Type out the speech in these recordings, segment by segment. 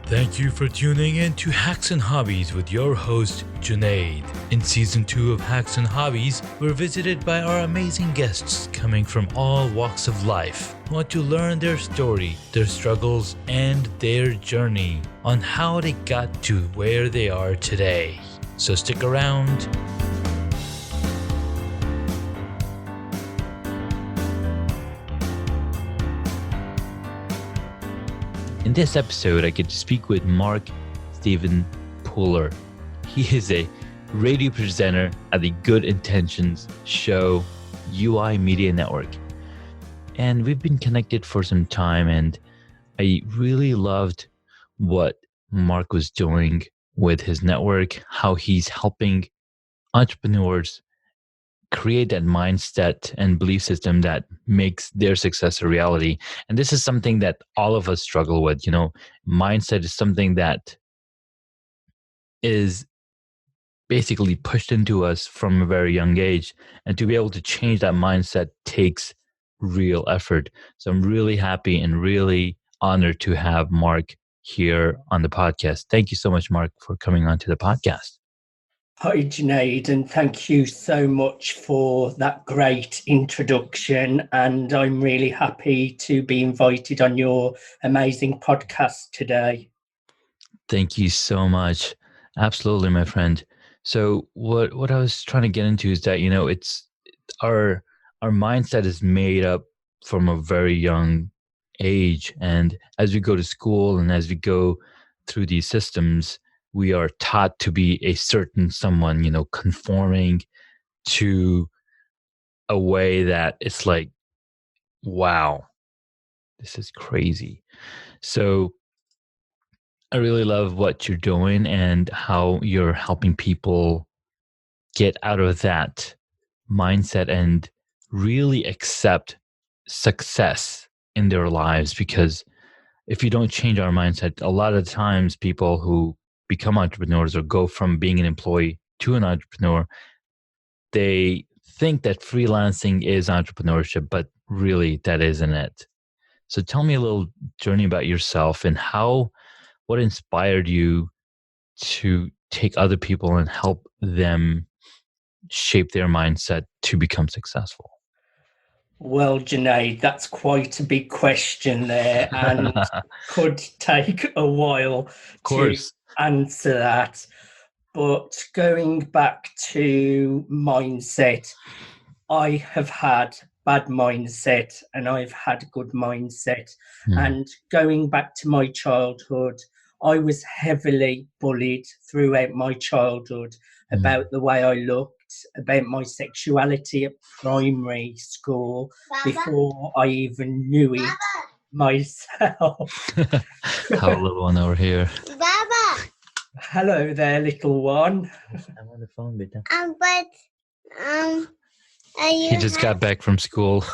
Thank you for tuning in to Hacks and Hobbies with your host, Junaid. In Season 2 of Hacks and Hobbies, we're visited by our amazing guests coming from all walks of life who want to learn their story, their struggles, and their journey on how they got to where they are today. So stick around. In this episode, I get to speak with Mark Stephen Puller. He is a radio presenter at the Good Intentions show UI Media Network. And we've been connected for some time, and I really loved what Mark was doing with his network, how he's helping entrepreneurs create that mindset and belief system that makes their success a reality. And this is something that all of us struggle with. You know, mindset is something that is basically pushed into us from a very young age. And to be able to change that mindset takes real effort. So I'm really happy and really honored to have Mark here on the podcast. Thank you so much, Mark, for coming on to the podcast. Hi, Junaid, and thank you so much for that great introduction. And I'm really happy to be invited on your amazing podcast today. Thank you so much. Absolutely, my friend. So what I was trying to get into is that, you know, it's our mindset is made up from a very young age. And as we go to school and as we go through these systems, we are taught to be a certain someone, you know, conforming to a way that it's like, wow, this is crazy. So I really love what you're doing and how you're helping people get out of that mindset and really accept success in their lives. Because if you don't change our mindset, a lot of times people who become entrepreneurs or go from being an employee to an entrepreneur, they think that freelancing is entrepreneurship, but really that isn't it. So tell me a little journey about yourself and what inspired you to take other people and help them shape their mindset to become successful? Well, Junaid, that's quite a big question there and could take a while Of to course. answer that. But going back to mindset, I have had bad mindset and I've had good mindset. And going back to my childhood, I was heavily bullied throughout my childhood about the way I looked, about my sexuality at primary school before I even knew it myself. Have a little one over here. Baba. Hello there, little one. I'm on the phone, beta. He just got back from school.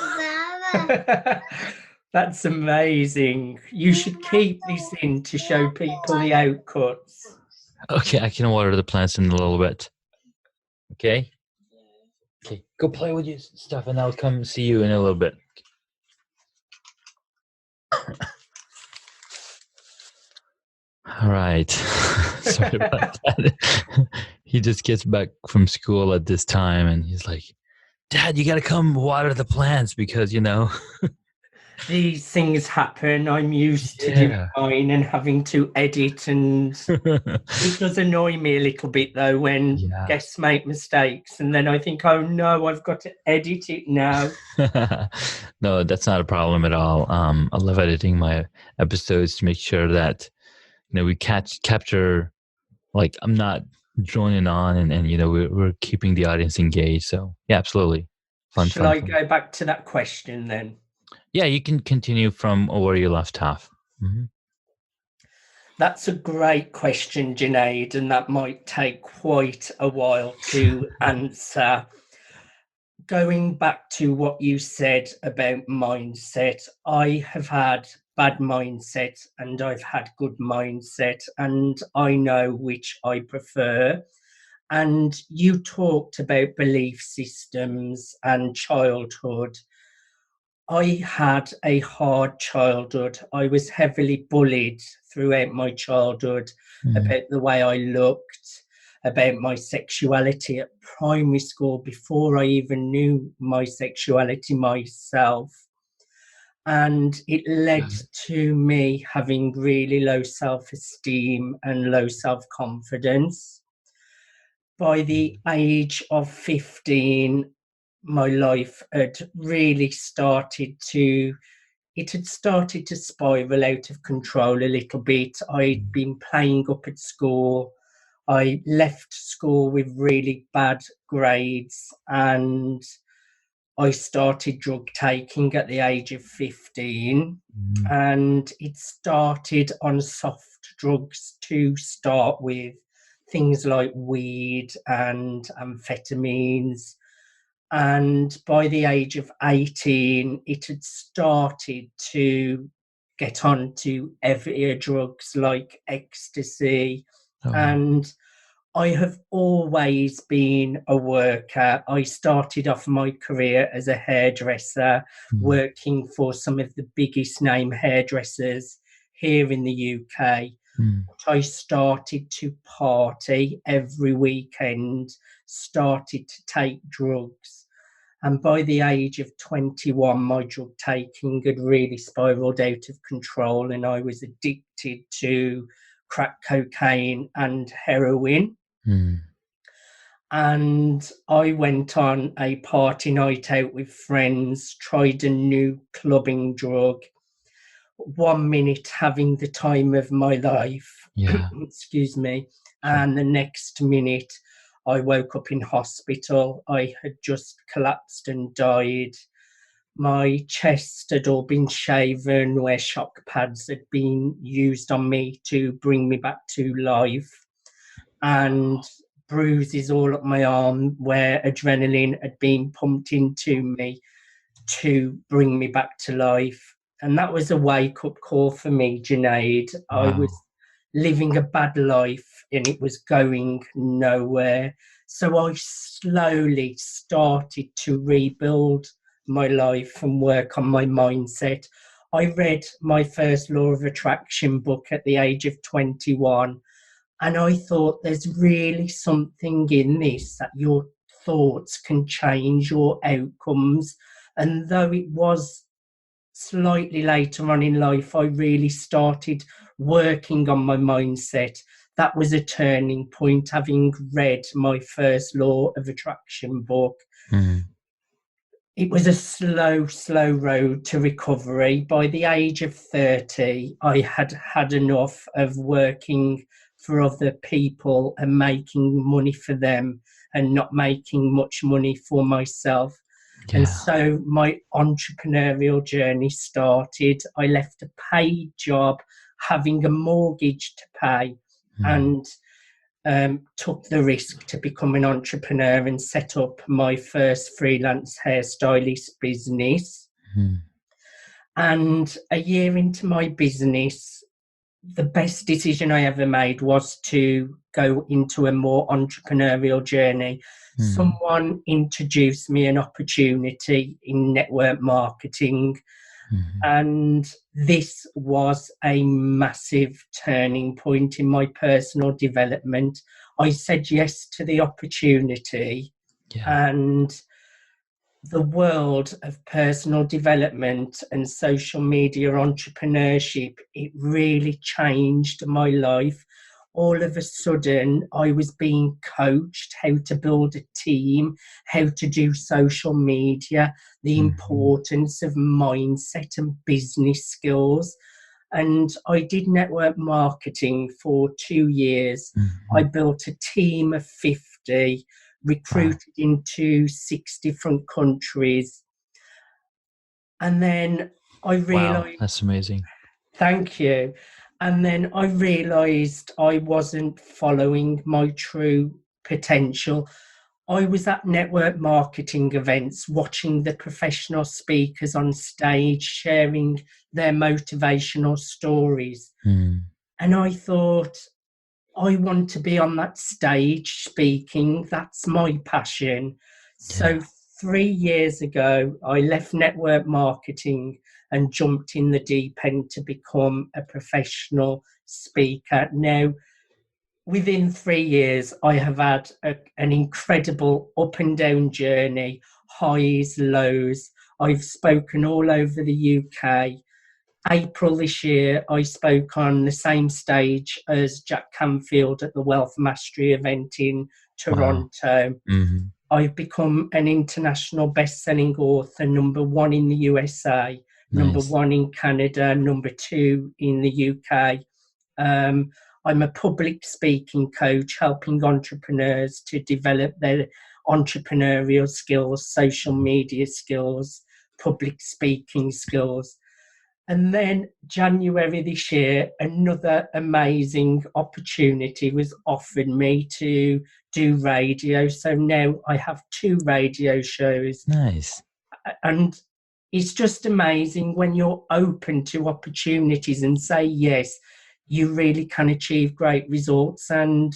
Baba. That's amazing. You should keep this in to show people the outcuts. Okay, I can water the plants in a little bit. Okay? Okay, go play with your stuff and I'll come see you in a little bit. All right. Sorry about that. He just gets back from school at this time and he's like, Dad, you got to come water the plants because, you know. These things happen. I'm used to doing mine and having to edit, and it does annoy me a little bit though when guests make mistakes and then I think, oh no, I've got to edit it now. No, that's not a problem at all. I love editing my episodes to make sure that, you know, we capture, like, I'm not droning on and you know, we're keeping the audience engaged. So yeah, absolutely. Shall I go back to that question then? Yeah, you can continue from where you left off. Mm-hmm. That's a great question, Junaid, and that might take quite a while to answer. Going back to what you said about mindset, I have had bad mindset and I've had good mindset, and I know which I prefer. And you talked about belief systems and childhood. I had a hard childhood. I was heavily bullied throughout my childhood Mm. about the way I looked, about my sexuality at primary school before I even knew my sexuality myself. And it led Got it. to me having really low self esteem and low self confidence. By the age of 15, my life had really started to it had started to spiral out of control a little bit. I'd Mm. been playing up at school. I left school with really bad grades, and I started drug taking at the age of 15. Mm. And it started on soft drugs to start with, things like weed and amphetamines. And by the age of 18, it had started to get onto heavier drugs like ecstasy. Oh. And I have always been a worker. I started off my career as a hairdresser, Mm. working for some of the biggest name hairdressers here in the UK. Mm. I started to party every weekend, started to take drugs. And by the age of 21, my drug taking had really spiraled out of control, and I was addicted to crack cocaine and heroin. Mm. And I went on a party night out with friends, tried a new clubbing drug, 1 minute having the time of my life, Yeah. excuse me, Sure. and the next minute I woke up in hospital. I had just collapsed and died. My chest had all been shaven where shock pads had been used on me to bring me back to life, and bruises all up my arm where adrenaline had been pumped into me to bring me back to life. And that was a wake up call for me, Junaid. I Wow. was living a bad life and it was going nowhere. So I slowly started to rebuild my life and work on my mindset. I read my first law of attraction book at the age of 21, and I thought there's really something in this, that your thoughts can change your outcomes. And though it was slightly later on in life, I really started working on my mindset. That was a turning point, having read my first law of attraction book. Mm. It was a slow road to recovery. By the age of 30, I had had enough of working for other people and making money for them and not making much money for myself. And Yeah. so my entrepreneurial journey started. I left a paid job, having a mortgage to pay, Mm. and took the risk to become an entrepreneur and set up my first freelance hairstylist business. Mm. And a year into my business, the best decision I ever made was to go into a more entrepreneurial journey. Mm. Someone introduced me an opportunity in network marketing, Mm. and this was a massive turning point in my personal development. I said yes to the opportunity, Yeah. and the world of personal development and social media entrepreneurship, it really changed my life. All of a sudden, I was being coached how to build a team, how to do social media, the Mm. importance of mindset and business skills. And I did network marketing for 2 years. I Mm. built a team of 50, Wow. recruited into 6 different countries. And then I Wow. realized, That's amazing. thank you. And then I realized I wasn't following my true potential. I was at network marketing events, watching the professional speakers on stage sharing their motivational stories. Mm. And I thought, I want to be on that stage speaking. That's my passion. Yeah. So 3 years ago, I left network marketing and jumped in the deep end to become a professional speaker. Now, within 3 years, I have had an incredible up and down journey, highs, lows. I've spoken all over the UK. April this year, I spoke on the same stage as Jack Canfield at the Wealth Mastery event in Wow. Toronto. Hmm. I've become an international best-selling author, #1 in the USA, Nice. #1 in Canada, #2 in the UK. Um, I'm a public speaking coach, helping entrepreneurs to develop their entrepreneurial skills, social media skills, public speaking skills. And then January this year, another amazing opportunity was offered me to do radio. So now I have 2 radio shows, Nice. and it's just amazing when you're open to opportunities and say yes, you really can achieve great results. And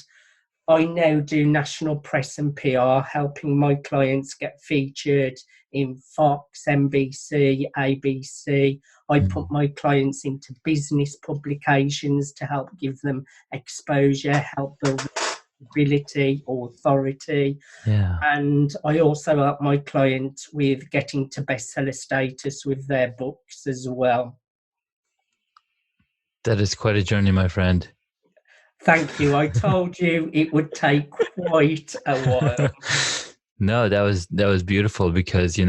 I now do national press and PR, helping my clients get featured in Fox, NBC, ABC. I put Mm. my clients into business publications to help give them exposure, help build ability, authority. Yeah. And I also help my clients with getting to bestseller status with their books as well. That is quite a journey, my friend. Thank you. I told you it would take quite a while. No, that was beautiful because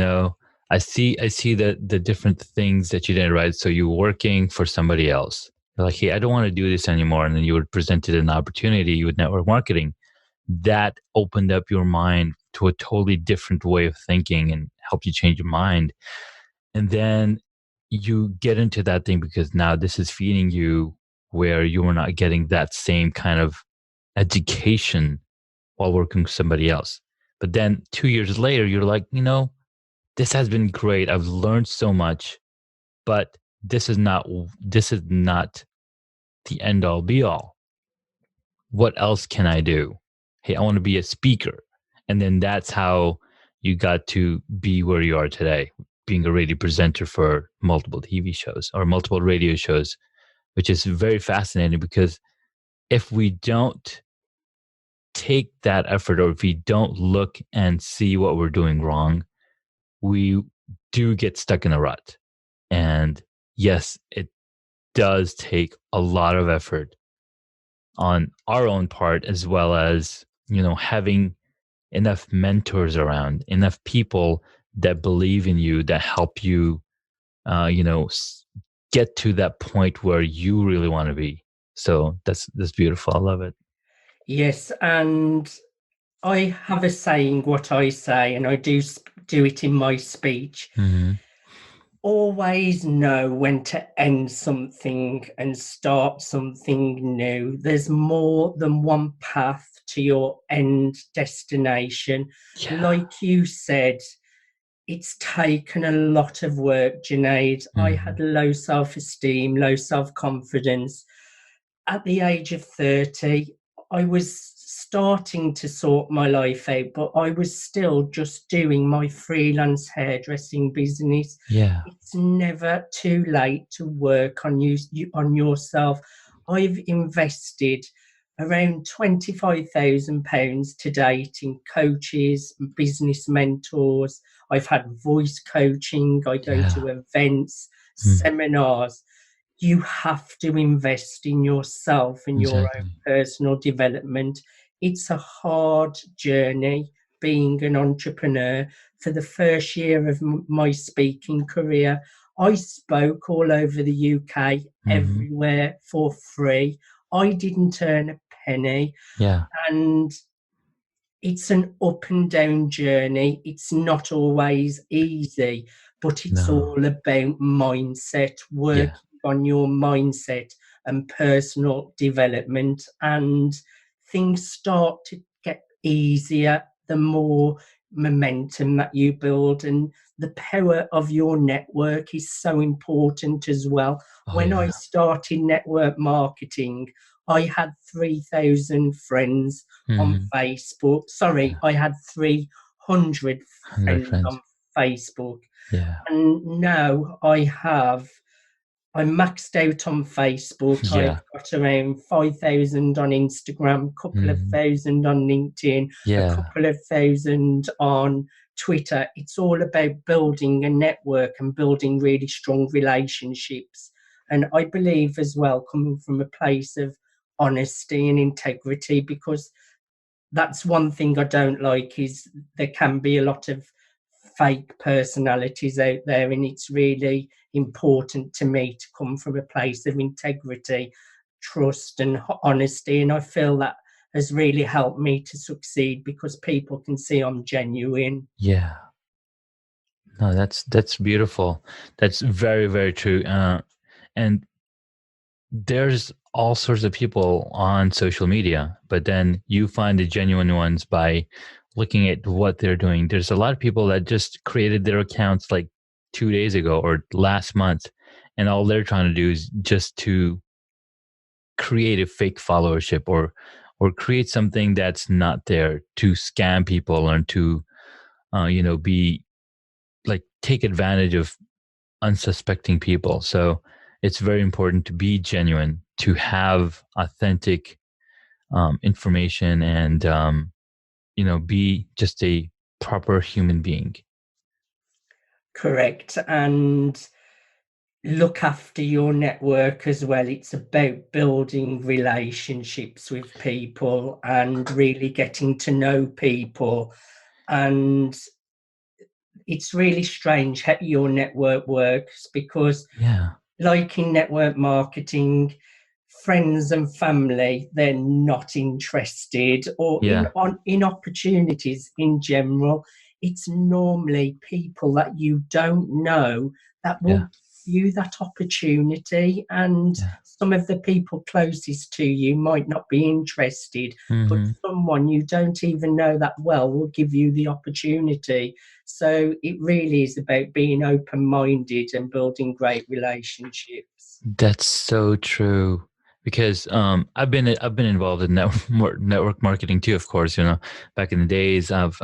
I see the different things that you did, right? So you were working for somebody else. You're like, hey, I don't want to do this anymore, and then you were presented an opportunity with network marketing that opened up your mind to a totally different way of thinking and helped you change your mind. And then you get into that thing because now this is feeding you where you were not getting that same kind of education while working with somebody else. But then 2 years later, you're like, this has been great. I've learned so much, but this is not the end all be all. What else can I do? Hey, I want to be a speaker. And then that's how you got to be where you are today, being a radio presenter for multiple TV shows or multiple radio shows, which is very fascinating because if we don't take that effort or if we don't look and see what we're doing wrong, we do get stuck in a rut. And yes, it does take a lot of effort on our own part, as well as, having enough mentors around, enough people that believe in you, that help you, get to that point where you really want to be. So that's beautiful. I love it. Yes, and I have a saying, what I say, and I do it in my speech. Hmm. Always know when to end something and start something new. There's more than one path to your end destination. Yeah. Like you said, it's taken a lot of work, Junaid. I Hmm. had low self-esteem, low self-confidence. At the age of 30, I was starting to sort my life out, but I was still just doing my freelance hairdressing business. Yeah. It's never too late to work on on yourself. I've invested around £25,000 to date in coaches, business mentors. I've had voice coaching. I go Yeah. to events, Mhm. seminars. You have to invest in yourself and your own Exactly. personal development. It's a hard journey being an entrepreneur. For the first year of my speaking career, I spoke all over the UK, Hmm. everywhere for free. I didn't earn a penny, Yeah. and it's an up and down journey. It's not always easy, but it's No. all about mindset, Yeah. working on your mindset and personal development. And things start to get easier the more momentum that you build. And the power of your network is so important as well. Oh When I yeah. started network marketing, I had 3,000 friends on Hmm. Facebook. Sorry, Yeah. I had 100 100 friends friends. on Facebook, Yeah. and now I'm maxed out on Facebook. Yeah. I've got around 5,000 on Instagram, couple of Mhm. thousand on LinkedIn, a Yeah. couple of thousand on Twitter. It's all about building a network and building really strong relationships. And I believe as well, coming from a place of honesty and integrity, because that's one thing I don't like, is there can be a lot of fake personalities out there, and it's really important to me to come from a place of integrity, trust, and honesty. And I feel that has really helped me to succeed because people can see I'm genuine. Yeah. No, that's beautiful. That's very, very true. And there's all sorts of people on social media, but then you find the genuine ones by looking at what they're doing. There's a lot of people that just created their accounts like 2 days ago or last month, and all they're trying to do is just to create a fake followership or create something that's not there to scam people and to be like take advantage of unsuspecting people. So it's very important to be genuine, to have authentic information, and be just a proper human being. Correct. And look after your network as well. It's about building relationships with people and really getting to know people. And it's really strange how your network works, because Yeah, like in network marketing, friends and family, they're not interested, or yeah, in opportunities in general, it's normally people that you don't know that will yeah, give you that opportunity. And yeah. some of the people closest to you might not be interested, but Hmm. someone you don't even know that well will give you the opportunity. So it really is about being open-minded and building great relationships. That's so true. Because I've been involved in network marketing too. Of course, back in the days, I've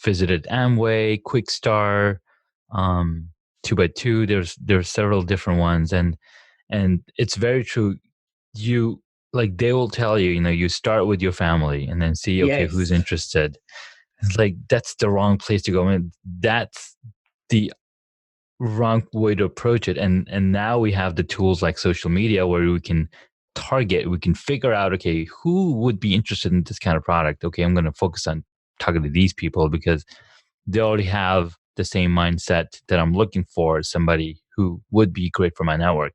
visited Amway, Quickstar, um, 2x2. There's several different ones, and it's very true. You like they will tell you, you start with your family and then see, okay, who's Yes, interested. It's like that's the wrong place to go. I mean, that's the wrong way to approach it. And now we have the tools like social media where we can figure out, okay, who would be interested in this kind of product. Okay, I'm going to focus on talking to these people because they already have the same mindset that I'm looking for, somebody who would be great for my network.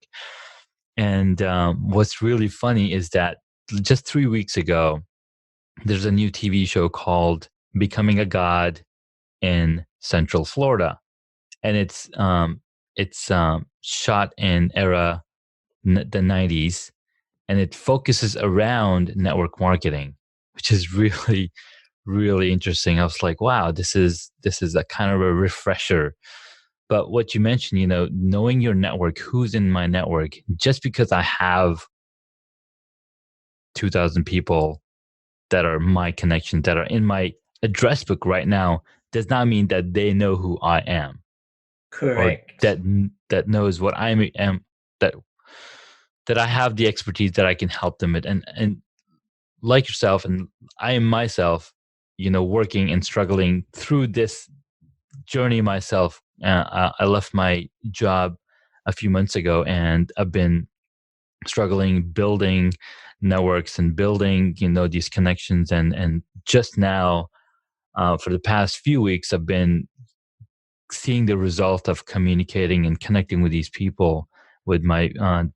And what's really funny is that just 3 weeks ago, there's a new TV show called Becoming a God in Central Florida, and it's shot in the 90s, and it focuses around network marketing, which is really, really interesting. I was like, wow, this is a kind of a refresher. But what you mentioned, knowing your network, who's in my network, just because I have 2,000 people that are my connections, that are in my address book right now, does not mean that they know who I am, or correct. that knows what I am, that that I have the expertise that I can help them with. And like yourself, and I am myself, working and struggling through this journey myself. I left my job a few months ago, and I've been struggling building networks and building these connections, and just now, for the past few weeks, I've been seeing the result of communicating and connecting with these people, with my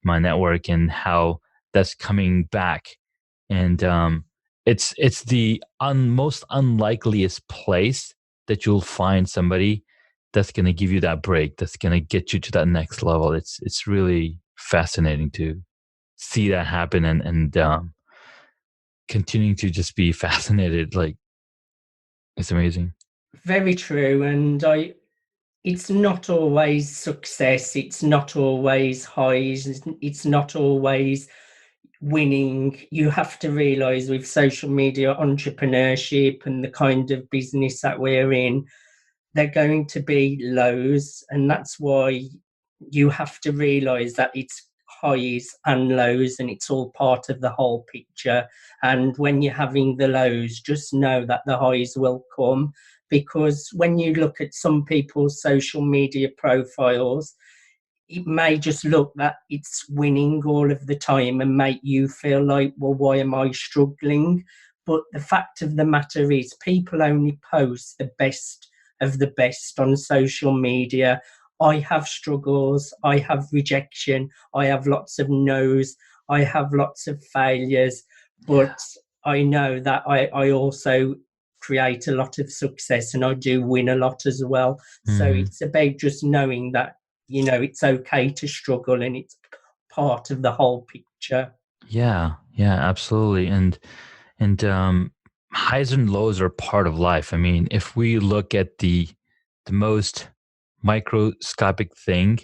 network, and how that's coming back. And it's the most unlikeliest place that you'll find somebody that's going to give you that break, that's going to get you to that next level. It's really fascinating to see that happen, and continuing to just be fascinated. Like, it's amazing. Very true. And it's not always success. It's not always highs. It's not always winning. You have to realize with social media entrepreneurship and the kind of business that we're in, they're going to be lows, and that's why you have to realize that it's highs and lows and it's all part of the whole picture. And when you're having the lows, just know that the highs will come, because when you look at some people's social media profiles, it may just look that it's winning all of the time and make you feel like, well, why am I struggling? But the fact of the matter is, people only post the best of the best on social media. I have struggles, I have rejection, I have lots of no's, I have lots of failures, but I know that I also create a lot of success and I do win a lot as well. So it's about just knowing that, it's okay to struggle and it's part of the whole picture. Yeah, absolutely. And highs and lows are part of life. I mean, if we look at the most microscopic thing,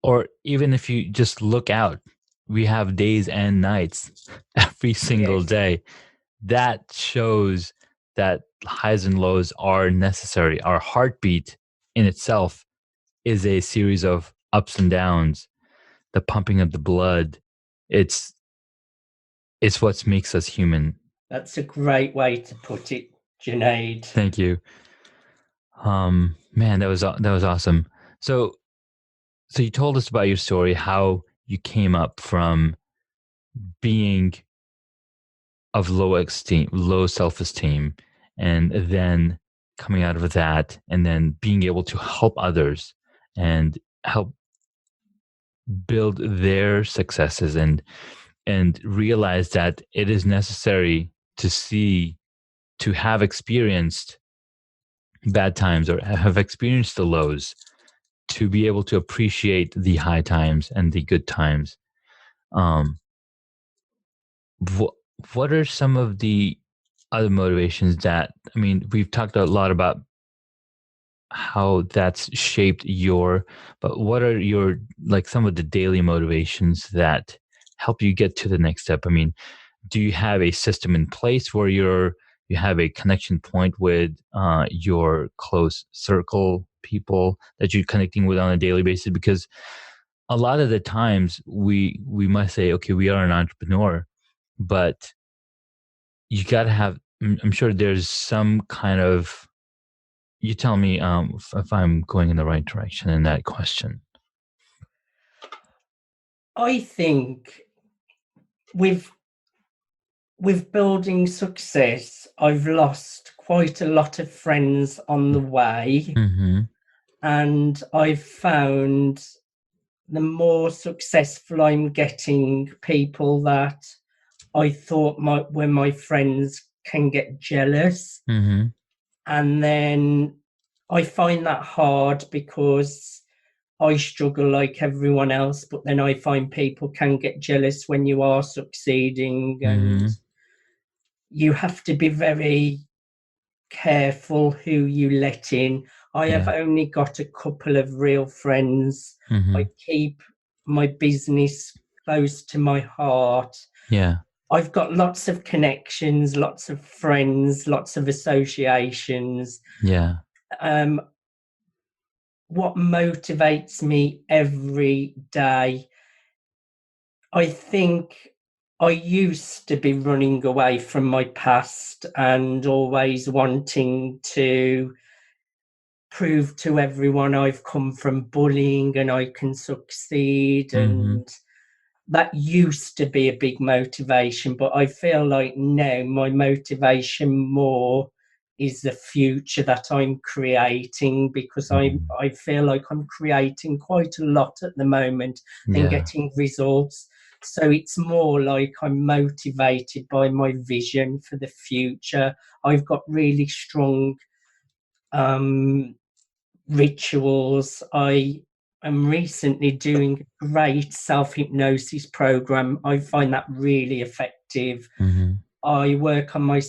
or even if you just look out, we have days and nights every single Yes, day. That shows that highs and lows are necessary. Our heartbeat in itself is a series of ups and downs, the pumping of the blood. It's it's what makes us human. that's a great way to put it, Junaid. Thank you. Man, that was awesome. So you told us about your story, how you came up from being of low self-esteem, and then coming out of that, and then being able to help others and help build their successes, and realize that it is necessary to have experienced bad times or have experienced the lows to be able to appreciate the high times and the good times. Um, what are some of the other motivations that, I mean, we've talked a lot about how that's shaped but what are your, like, some of the daily motivations that help you get to the next step? I mean, do you have a system in place where you have a connection point with your close circle people that you're connecting with on a daily basis? Because a lot of the times we must say, okay, we are an entrepreneur, but you got to have, I'm sure there's some kind of, you tell me if I'm going in the right direction in that question. I think with building success, I've lost quite a lot of friends on the way, Mm-hmm. and I've found the more successful I'm getting, people that I thought were my friends can get jealous. Mm-hmm. And then I find that hard because I struggle like everyone else, but then I find people can get jealous when you are succeeding, and Mm-hmm. you have to be very careful who you let in. I have Yeah. only got a couple of real friends. Mm-hmm. I keep my business close to my heart. Yeah. I've got lots of connections, lots of friends, lots of associations. Yeah. Um, what motivates me every day, I think I used to be running away from my past and always wanting to prove to everyone I've come from bullying and I can succeed. Mm-hmm. And that used to be a big motivation, but I feel like now my motivation more is the future that I'm creating, because I feel like I'm creating quite a lot at the moment and Yeah. getting results. So it's more like I'm motivated by my vision for the future. I've got really strong um, rituals. I am recently doing a great self hypnosis program. I find that really effective. Mm-hmm. I work on my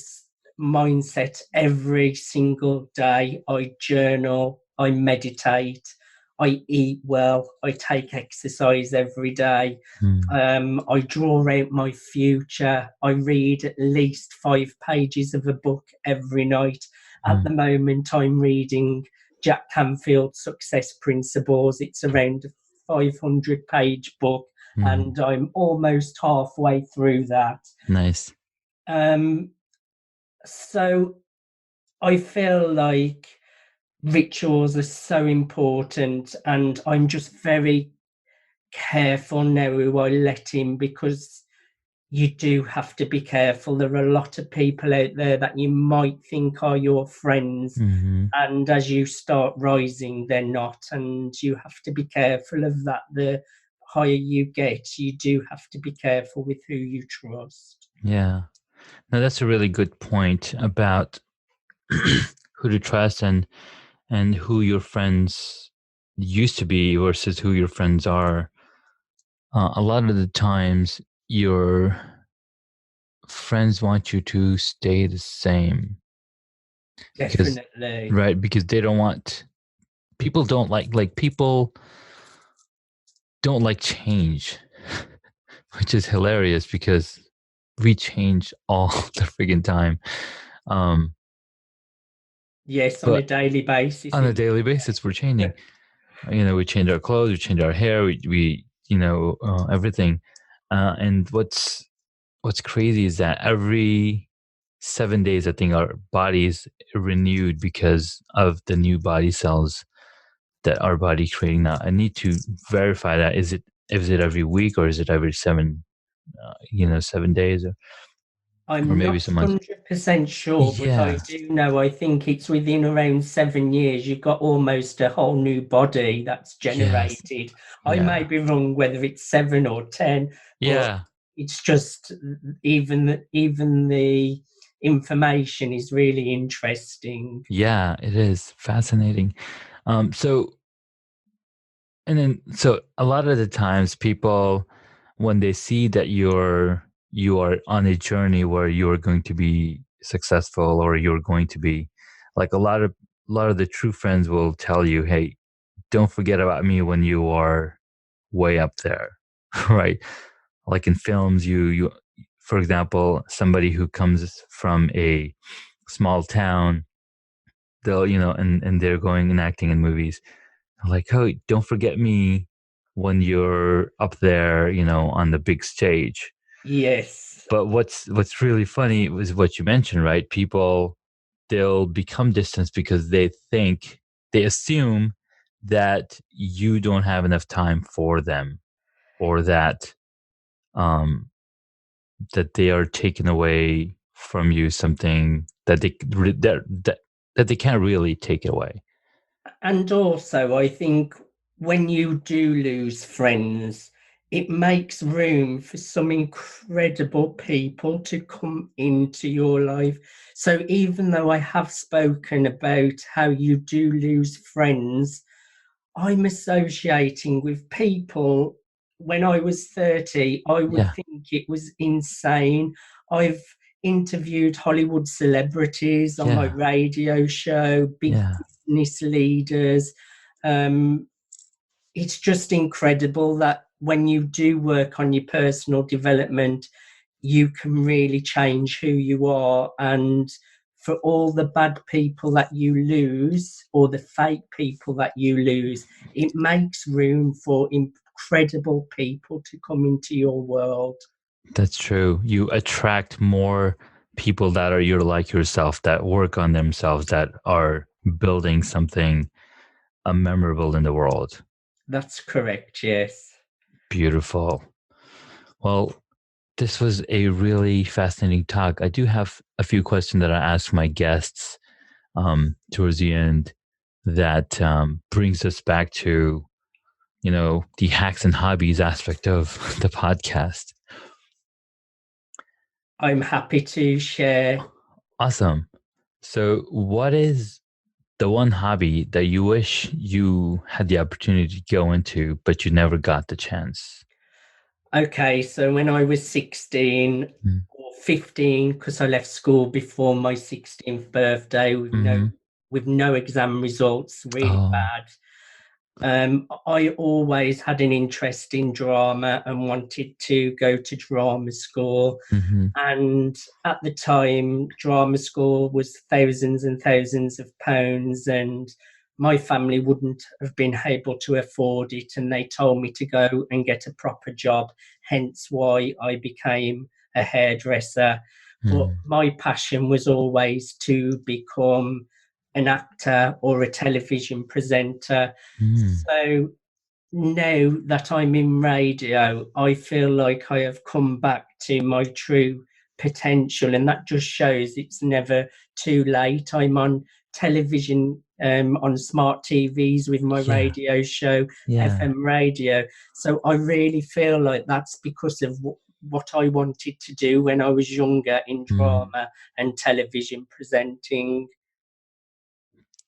mindset every single day. I journal, I meditate, I eat well. I take exercise every day. I draw out my future. I read at least 5 pages of a book every night. At the moment, I'm reading Jack Canfield's Success Principles. It's around a 500-page book, and I'm almost halfway through that. Nice. So I feel like rituals are so important, and I'm just very careful now who I let in, because you do have to be careful. There are a lot of people out there that you might think are your friends, and as you start rising, they're not, and you have to be careful of that. The higher you get, you do have to be careful with who you trust. Yeah. No, that's a really good point about who to trust and who your friends used to be versus who your friends are. A lot of the times, your friends want you to stay the same. Definitely. Right, because they don't want people don't like people don't like change, which is hilarious because we change all the friggin' time. Yes, on a But daily basis. on a daily basis, we're changing. We change our clothes, we change our hair, we everything. And what's crazy is that every 7 days, I think our body's renewed because of the new body cells that our body creating now. I need to verify that. Is it every week, or is it every 7 days, or I'm maybe not some months? 100% sure, but I Yeah. do know, I think it's within around 7 years, you've got almost a whole new body that's Yes. generated. I may Yeah. be wrong whether it's 7 or 10, but Yeah. it's just even the information is really interesting. Yeah, it is fascinating. So a lot of the times people, when they see that you are on a journey where you're going to be successful, or you're going to be like, a lot of the true friends will tell you, hey, don't forget about me when you are way up there. Right? Like in films, you for example, somebody who comes from a small town, they'll and they're going and acting in movies, like, oh, don't forget me when you're up there, on the big stage. Yes. But what's really funny was what you mentioned, right? People, they'll become distant because they assume that you don't have enough time for them, or um that they are taking away from you something that that they can't really take away. And also, I think when you do lose friends, it makes room for some incredible people to come into your life. So, even though I have spoken about how you do lose friends, I'm associating with people. When I was 30, I would Yeah. think it was insane. I've interviewed Hollywood celebrities on my Yeah. radio show, big Yeah. business leaders. Um, it's just incredible that when you do work on your personal development, you can really change who you are. And for all the bad people that you lose, or the fake people that you lose, it makes room for incredible people to come into your world. That's true. You attract more people that are like yourself, that work on themselves, that are building something memorable in the world. That's correct, yes. Beautiful. Well, this was a really fascinating talk. I do have a few questions that I ask my guests towards the end, that brings us back to, the hacks and hobbies aspect of the podcast. I'm happy to share. Awesome. So, what is the one hobby that you wish you had the opportunity to go into, but you never got the chance? Okay, so when I was 16 Mm. or 15, because I left school before my 16th birthday with Mm-hmm. no exam results, really Oh, bad. I always had an interest in drama and wanted to go to drama school. Mm-hmm. And at the time, drama school was thousands and thousands of pounds, and my family wouldn't have been able to afford it. And they told me to go and get a proper job, hence why I became a hairdresser. But Mm. my passion was always to become an actor or a television presenter. Mm. So now that I'm in radio, I feel like I have come back to my true potential, and that just shows it's never too late. I'm on television, on smart TVs with my Yeah. radio show, Yeah. FM radio. So I really feel like that's because of what I wanted to do when I was younger in Mm. drama and television presenting.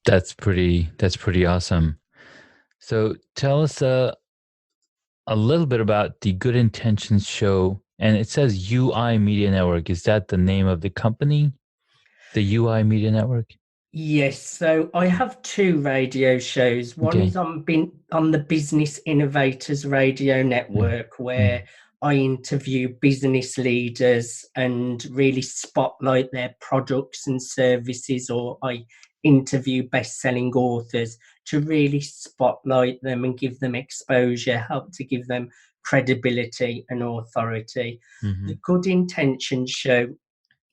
That's pretty awesome. So tell us a little bit about the Good Intentions show. And it says UI Media Network. Is that the name of the company? The UI Media Network? Yes, so I have two radio shows. One Okay. is on the Business Innovators Radio Mm. Network, Mm. where I interview business leaders and really spotlight their products and services, or I interview best-selling authors to really spotlight them and give them exposure, help to give them credibility and authority. Mm-hmm. The Good Intentions show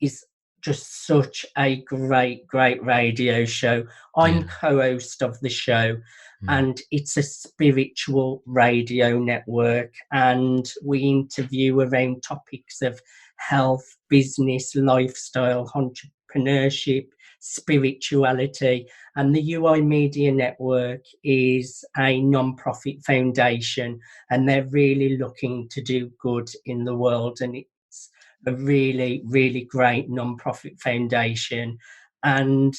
is just such a great radio show. I'm Yeah. co-host of the show, Mm. and it's a spiritual radio network, and we interview around topics of health, business, lifestyle, entrepreneurship, spirituality. And the UI Media Network is a non-profit foundation, and they're really looking to do good in the world, and it's a really great non-profit foundation. And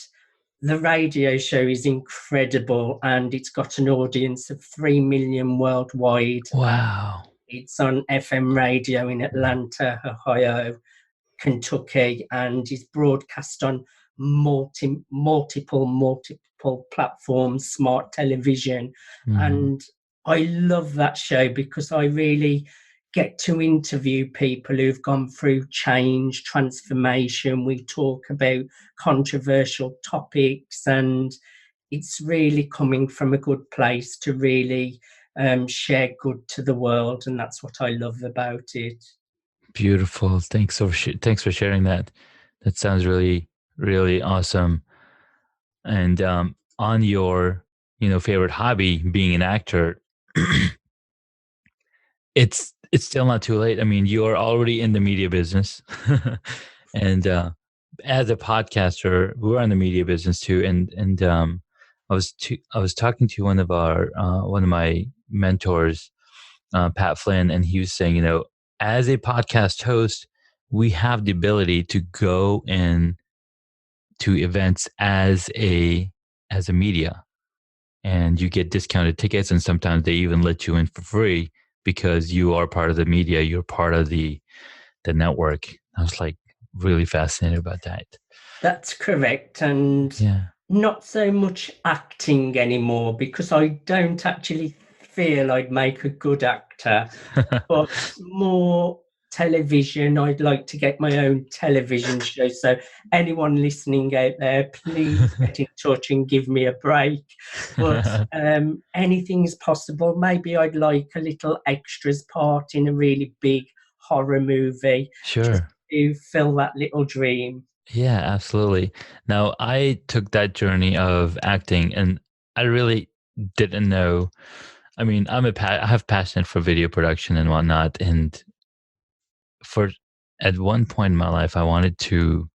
the radio show is incredible, and it's got an audience of 3 million worldwide. Wow. It's on FM radio in Atlanta, Ohio, Kentucky, and is broadcast on multiple platforms, smart television. Mm-hmm. And I love that show because I really get to interview people who've gone through change, transformation. We talk about controversial topics, and it's really coming from a good place to really share good to the world, and that's what I love about it. Beautiful. Thanks for sharing that. That sounds really awesome. And on your favorite hobby, being an actor, it's still not too late. I mean, you are already in the media business, and as a podcaster, we're in the media business too. And I was talking to one of my mentors, Pat Flynn, and he was saying, as a podcast host, we have the ability to go in to events as a media, and you get discounted tickets, and sometimes they even let you in for free because you are part of the media, you're part of the network. I was like really fascinated about that. That's correct. And Yeah. not so much acting anymore, because I don't actually feel I'd make a good actor, but more television. I'd like to get my own television show. So anyone listening out there, please get in touch and give me a break. But anything's possible. Maybe I'd like a little extras part in a really big horror movie, just Sure. to fill that little dream. Yeah, absolutely. Now, I took that journey of acting, and I really didn't know. I mean, I have passion for video production and whatnot, and for at one point in my life, I wanted to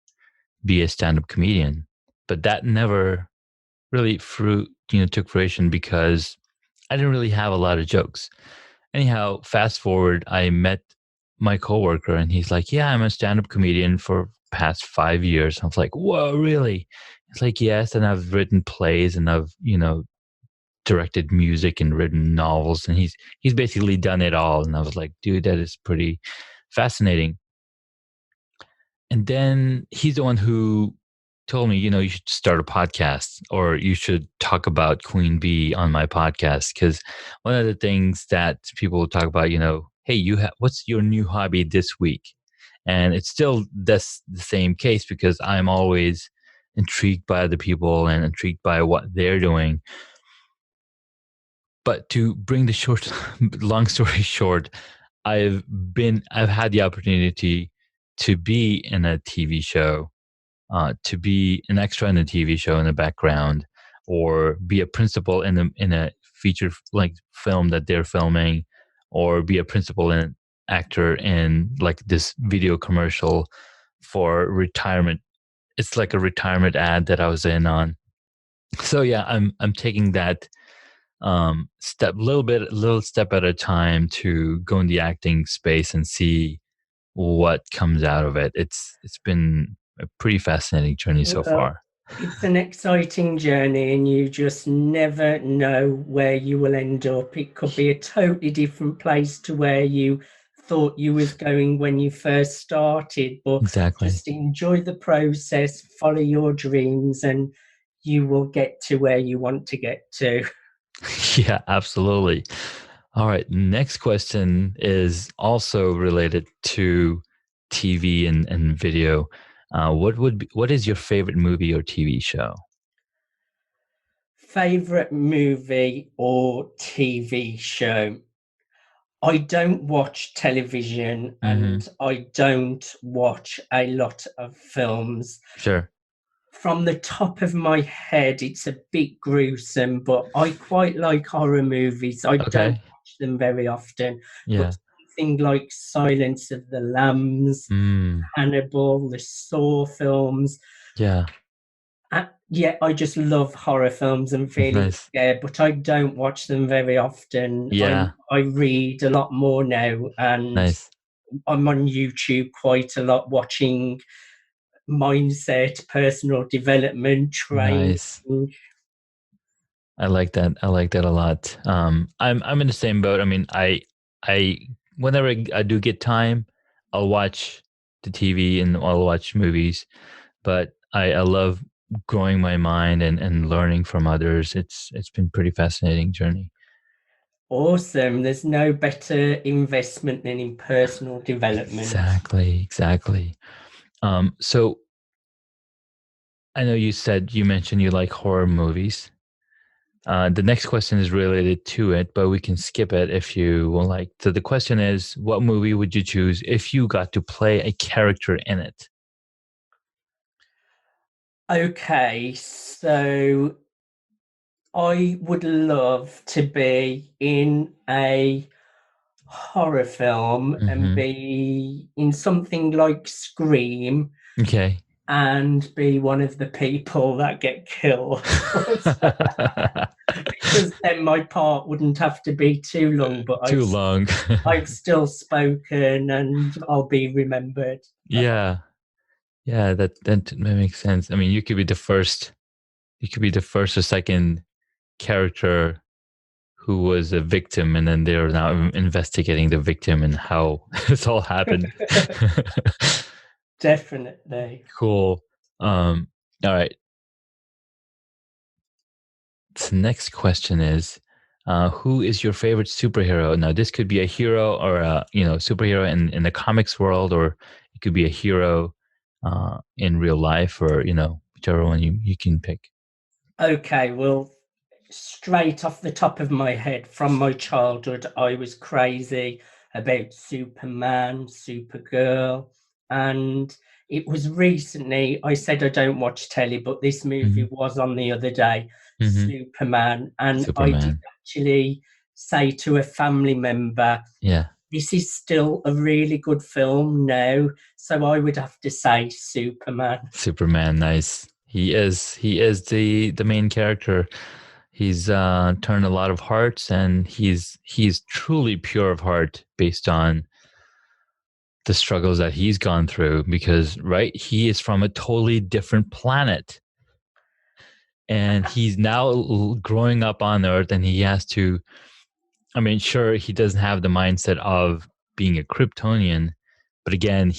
be a stand-up comedian, but that never really took fruition because I didn't really have a lot of jokes. Anyhow, fast forward, I met my coworker, and he's like, "Yeah, I'm a stand-up comedian for past 5 years." I was like, "Whoa, really?" It's like, "Yes," and I've written plays, and I've directed music and written novels, and he's basically done it all. And I was like, "Dude, that is pretty fascinating." And then he's the one who told me, you should start a podcast or you should talk about Queen Bee on my podcast. Because one of the things that people will talk about, hey, what's your new hobby this week? And it's still the same case because I'm always intrigued by other people and intrigued by what they're doing. But to bring the long story short, I've had the opportunity to be in a TV show, to be an extra in a TV show in the background, or be a principal in a feature like film that they're filming, or be a principal and actor in like this video commercial for retirement. It's like a retirement ad that I was in on. So yeah, I'm taking that little step at a time to go in the acting space and see what comes out of it. It's been a pretty fascinating journey so Well, far. it's an exciting journey, and you just never know where you will end up. It could be a totally different place to where you thought you was going when you first started, but Exactly. just enjoy the process, follow your dreams, and you will get to where you want to get to. Yeah, absolutely. All right. Next question is also related to TV and video. What is your favorite movie or TV show? Favorite movie or TV show? I don't watch television Mm-hmm. and I don't watch a lot of films. Sure. From the top of my head, it's a bit gruesome, but I quite like horror movies. I don't Okay. watch them very often, but Yeah. something like Silence of the Lambs, Mm. Hannibal, the Saw films. Yeah. Yeah, I just love horror films and feeling Nice. scared, but I don't watch them very often. I Yeah. I read a lot more now, and Nice. I'm on YouTube quite a lot watching mindset, personal development, training. Nice. I like that. I like that a lot. I'm in the same boat. I mean, I whenever I do get time, I'll watch the TV and I'll watch movies. But I love growing my mind and learning from others. It's been pretty fascinating journey. Awesome. There's no better investment than in personal development. Exactly. Exactly. So I know you mentioned you like horror movies. The next question is related to it, but we can skip it if you would like. So the question is, what movie would you choose if you got to play a character in it? Okay, so I would love to be in a horror film and Mm-hmm. be in something like Scream Okay. and be one of the people that get killed. Because then my part wouldn't have to be too long, but Too long. I've still spoken and I'll be remembered. Yeah. Yeah, that makes sense. I mean, you could be the first or second character who was a victim, and then they're now investigating the victim and how this all happened. Definitely. Cool. All right. So next question is, who is your favorite superhero? Now, this could be a hero or a superhero in the comics world, or it could be a hero in real life, or whichever one you can pick. Okay, well, straight off the top of my head, from my childhood, I was crazy about Superman, Supergirl, and it was recently, I said I don't watch telly, but this movie Hmm. was on the other day, Hmm. Superman, and I did Superman. actually say to a family member, Yeah. this is still a really good film now, so I would have to say Superman. Superman, nice. He is the main character. He's turned a lot of hearts, and he's truly pure of heart based on the struggles that he's gone through, because right, he is from a totally different planet, and he's now growing up on Earth, and he has to, I mean, sure, he doesn't have the mindset of being a Kryptonian, but again,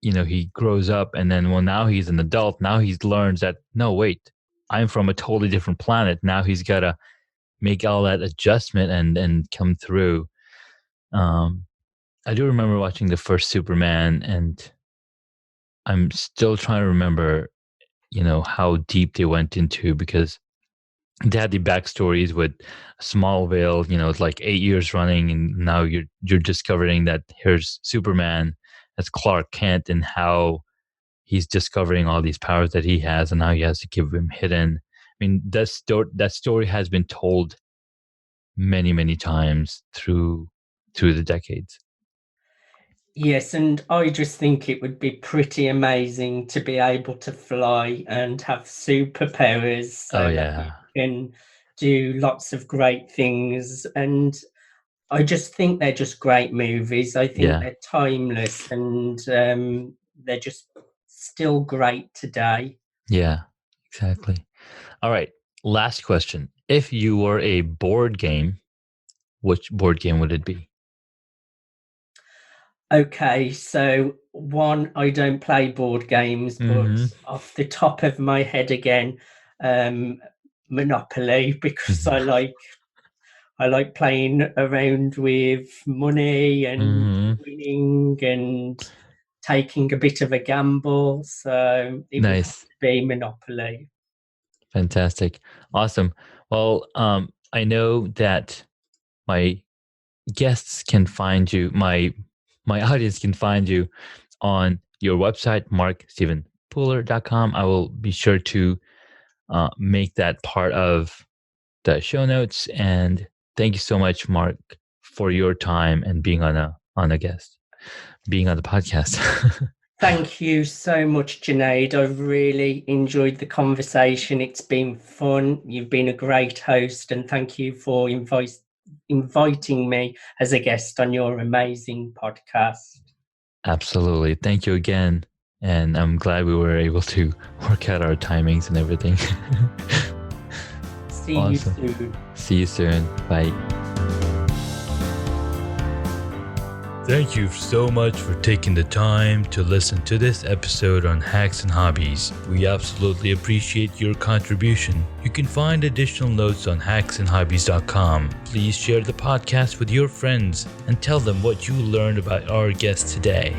he grows up, and then now he's an adult. Now he learns that, no, wait, I'm from a totally different planet. Now he's got to make all that adjustment and come through. I do remember watching the first Superman, and I'm still trying to remember, how deep they went into, because they had the backstories with Smallville. It's like 8 years running, and now you're discovering that here's Superman as Clark Kent, and how he's discovering all these powers that he has, and how he has to keep them hidden. I mean, that story has been told many, many times through the decades. Yes, and I just think it would be pretty amazing to be able to fly and have superpowers Oh so that you yeah, can do lots of great things. And I just think they're just great movies. I think yeah, they're timeless, and they're just still great today. yeah, exactly. All right, last question. If you were a board game, which board game would it be? Okay, so one, I don't play board games, but Mm-hmm. off the top of my head again, um, Monopoly, because I like playing around with money and Mm-hmm. winning and taking a bit of a gamble. So it would have Nice. to be Monopoly. Fantastic. Awesome. Well, I know that my guests can find you, my audience can find you on your website, markstevenpooler.com. I will be sure to make that part of the show notes. And thank you so much, Mark, for your time and being on the podcast. Thank you so much, Junaid. I've really enjoyed the conversation. It's been fun. You've been a great host, and thank you for inviting me as a guest on your amazing podcast. Absolutely. Thank you again. And I'm glad we were able to work out our timings and everything. See Awesome. you soon. See you soon. Bye. Thank you so much for taking the time to listen to this episode on Hacks and Hobbies. We absolutely appreciate your contribution. You can find additional notes on hacksandhobbies.com. Please share the podcast with your friends and tell them what you learned about our guest today.